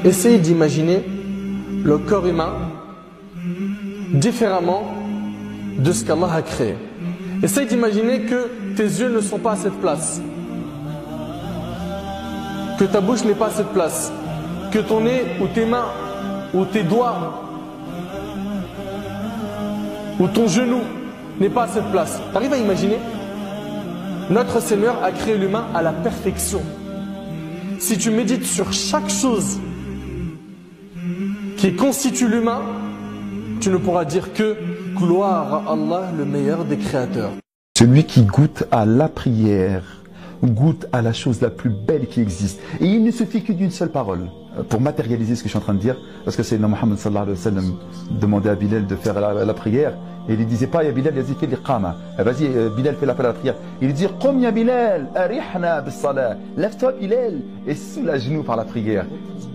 Essaye d'imaginer le corps humain différemment de ce qu'Allah a créé. Essaye d'imaginer que tes yeux ne sont pas à cette place, que ta bouche n'est pas à cette place, que ton nez ou tes mains ou tes doigts ou ton genou n'est pas à cette place. Tu arrives à imaginer? Notre Seigneur a créé l'humain à la perfection. Si tu médites sur chaque chose qui constitue l'humain, tu ne pourras dire que gloire à Allah, le meilleur des créateurs. Celui qui goûte à la prière, goûte à la chose la plus belle qui existe. Et il ne suffit que d'une seule parole pour matérialiser ce que je suis en train de dire. Parce que Sayyidina Muhammad sallallahu alayhi wa sallam demandait à Bilal de faire la prière. Et il ne disait pas, ya Bilal, yazid fi l'iqama. Vas-y, Bilal, fais l'appel à la prière. Il lui dit, qum ya Bilal, arihna bis salah. Lève-toi, Bilal, et soulage-nous par la prière.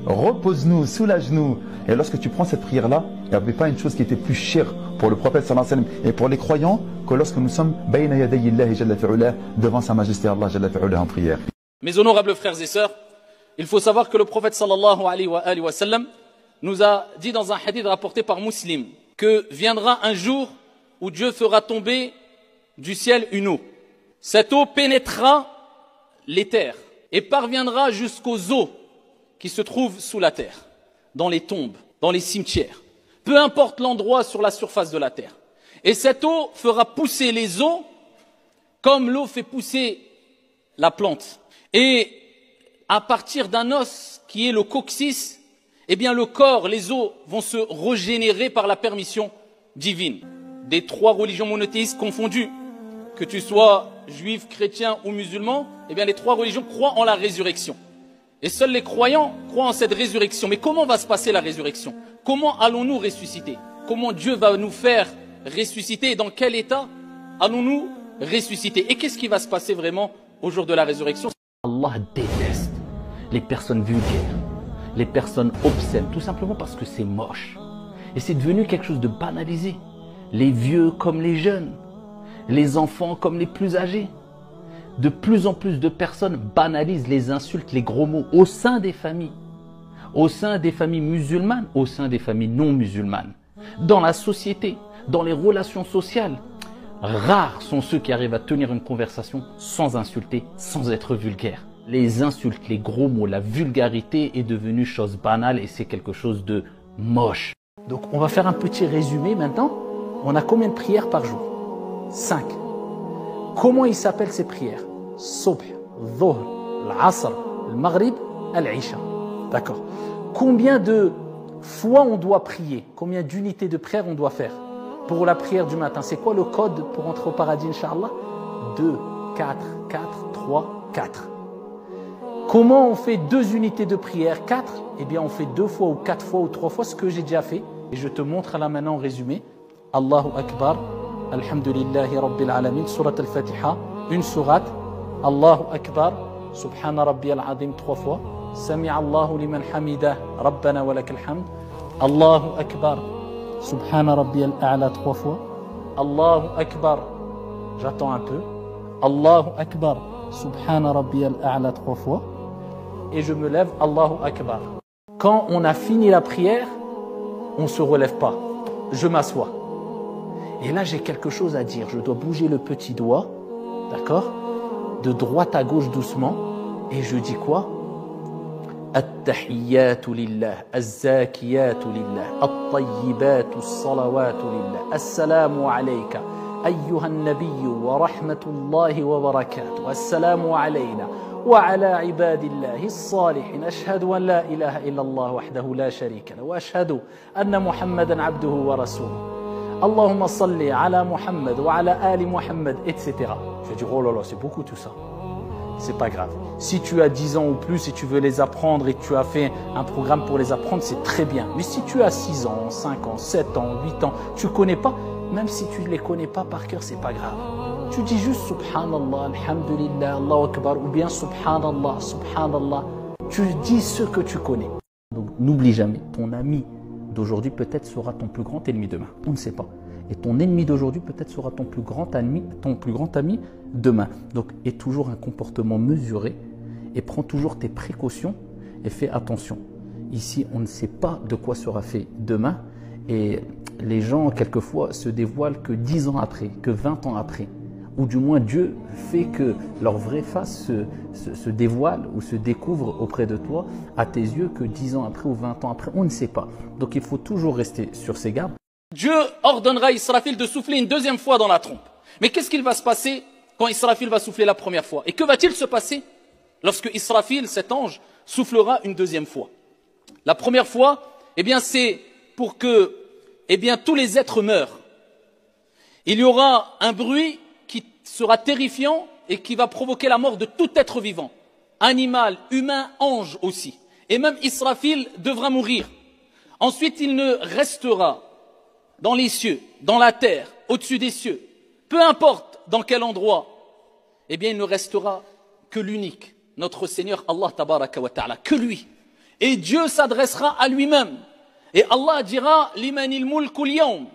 Repose-nous, soulage-nous. Et lorsque tu prends cette prière-là, il n'y avait pas une chose qui était plus chère pour le prophète sallallahu alayhi wa sallam et pour les croyants que lorsque nous sommes bayna yadayi Allahi jalla fi'ula, devant sa majesté Allah jalla fi'ula en prière. Mes honorables frères et sœurs, il faut savoir que le prophète sallallahu alayhi wa sallam nous a dit dans un hadith rapporté par Muslim que viendra un jour où Dieu fera tomber du ciel une eau. Cette eau pénétrera les terres et parviendra jusqu'aux eaux qui se trouvent sous la terre, dans les tombes, dans les cimetières, peu importe l'endroit sur la surface de la terre. Et cette eau fera pousser les eaux comme l'eau fait pousser la plante. Et à partir d'un os qui est le coccyx, eh bien le corps, les os vont se régénérer par la permission divine. Des trois religions monothéistes confondues, que tu sois juif, chrétien ou musulman, eh bien les trois religions croient en la résurrection. Et seuls les croyants croient en cette résurrection. Mais comment va se passer la résurrection? Comment allons-nous ressusciter? Comment Dieu va nous faire ressusciter? Et dans quel état allons-nous ressusciter? Et qu'est-ce qui va se passer vraiment au jour de la résurrection? Allah déteste les personnes vulgaires, les personnes obscènes, tout simplement parce que c'est moche. Et c'est devenu quelque chose de banalisé. Les vieux comme les jeunes, les enfants comme les plus âgés. De plus en plus de personnes banalisent les insultes, les gros mots au sein des familles musulmanes, au sein des familles non musulmanes, dans la société, dans les relations sociales. Rares sont ceux qui arrivent à tenir une conversation sans insulter, sans être vulgaire. Les insultes, les gros mots, la vulgarité est devenue chose banale et c'est quelque chose de moche. Donc on va faire un petit résumé maintenant. On a combien de prières par jour? 5. Comment ils s'appellent ces prières? Subh, Dhuhr, l'Asr, le Maghrib, l'Isha. D'accord. Combien de fois on doit prier? Combien d'unités de prière on doit faire? Pour la prière du matin, c'est quoi le code pour entrer au paradis, Inch'Allah? 2, 4, 4, 3, 4. Comment on fait 2 unités de prière? 4? Eh bien, on fait 2 fois ou 4 fois ou 3 fois ce que j'ai déjà fait. Et je te montre là maintenant en résumé. Allahu Akbar, Alhamdulillahi Rabbil Alamin, Surat Al-Fatiha, une sourate. Allahu Akbar, Subhana Rabbiyal Azim 3 fois. Sami'a Allahu liman hamidah, Rabbana wa lakal hamd. Allahu Akbar, Subhana Rabbiyal A'la 3 fois. Allahu Akbar, j'attends un peu. Allahu Akbar, Subhana Rabbiyal A'la 3 fois. Et je me lève, Allahu Akbar. Quand on a fini la prière, on ne se relève pas. Je m'assois. Et là, j'ai quelque chose à dire. Je dois bouger le petit doigt, d'accord, de droite à gauche doucement. Et je dis quoi? At-tahiyyatu lillah, az-zakiyatu lillah, at-tayyibatu as-salawatu lillah, assalamu alayka, ayyuha an-nabiyyu wa rahmatullahi wa barakatuh, assalamu alayna wa ala ibadillahi as-salihin, ashhadu an la ilaha illa Allah wahdahu la sharika lahu, wa ashhadu anna Muhammadan abduhu wa rasuluhu. Allahumma salli ala Muhammad wa ala ali Muhammad, etc. Je vais dire, oh là là, c'est beaucoup tout ça. C'est pas grave. Si tu as 10 ans ou plus et tu veux les apprendre et tu as fait un programme pour les apprendre, c'est très bien. Mais si tu as 6 ans, 5 ans, 7 ans, 8 ans, tu connais pas, même si tu ne les connais pas par cœur, c'est pas grave. Tu dis juste Subhanallah, Alhamdulillah, Allahu Akbar, ou bien Subhanallah, Subhanallah. Tu dis ce que tu connais. Donc n'oublie jamais, ton ami d'aujourd'hui peut-être sera ton plus grand ennemi demain. On ne sait pas. Et ton ennemi d'aujourd'hui peut-être sera ton plus grand ami demain. Donc aie toujours un comportement mesuré et prends toujours tes précautions et fais attention. Ici, on ne sait pas de quoi sera fait demain. Et les gens, quelquefois, se dévoilent que 10 ans après, que 20 ans après. Ou du moins, Dieu fait que leur vraie face se dévoile ou se découvre auprès de toi, à tes yeux, que 10 ans après ou 20 ans après. On ne sait pas. Donc, il faut toujours rester sur ses gardes. Dieu ordonnera à Israfil de souffler une deuxième fois dans la trompe. Mais qu'est-ce qu'il va se passer quand Israfil va souffler la première fois? Et que va-t-il se passer lorsque Israfil, cet ange, soufflera une deuxième fois? La première fois, eh bien, c'est pour que, eh bien, tous les êtres meurent. Il y aura un bruit qui sera terrifiant et qui va provoquer la mort de tout être vivant. Animal, humain, ange aussi. Et même Israfil devra mourir. Ensuite, il ne restera dans les cieux, dans la terre, au-dessus des cieux, peu importe dans quel endroit, eh bien, il ne restera que l'unique, notre Seigneur Allah tabaraka wa ta'ala, que lui. Et Dieu s'adressera à lui-même. Et Allah dira, limanil mulkul yawm.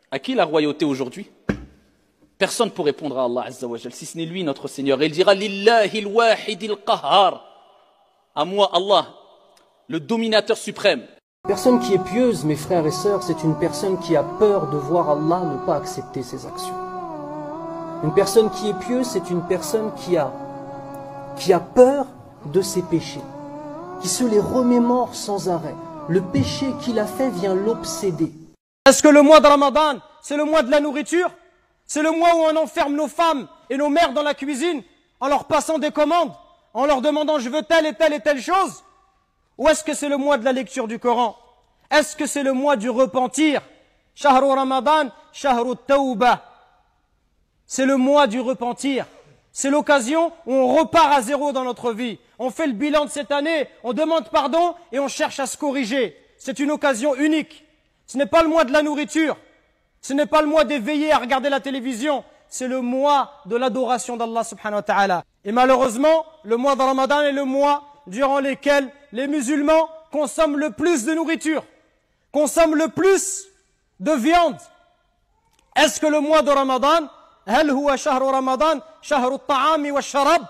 À qui la royauté aujourd'hui? Personne pour répondre à Allah Azza wa Jal, si ce n'est lui, notre Seigneur. Et il dira, lillahil wahidil qahhar. À moi, Allah, le dominateur suprême. Une personne qui est pieuse, mes frères et sœurs, c'est une personne qui a peur de voir Allah ne pas accepter ses actions. Une personne qui est pieuse, c'est une personne qui a peur de ses péchés, qui se les remémore sans arrêt. Le péché qu'il a fait vient l'obséder. Est-ce que le mois de Ramadan, c'est le mois de la nourriture? C'est le mois où on enferme nos femmes et nos mères dans la cuisine en leur passant des commandes, en leur demandant je veux telle et telle et telle chose? Ou est-ce que c'est le mois de la lecture du Coran? Est-ce que c'est le mois du repentir? Shahru Ramadan, Shahru Tawbah. C'est le mois du repentir. C'est l'occasion où on repart à zéro dans notre vie. On fait le bilan de cette année, on demande pardon et on cherche à se corriger. C'est une occasion unique. Ce n'est pas le mois de la nourriture. Ce n'est pas le mois d'éveiller à regarder la télévision. C'est le mois de l'adoration d'Allah subhanahu wa ta'ala. Et malheureusement, le mois de Ramadan est le mois durant lequel les musulmans consomment le plus de nourriture, consomment le plus de viande. Est-ce que le mois de Ramadan, هل هو شهر رمضان شهر الطعام والشراب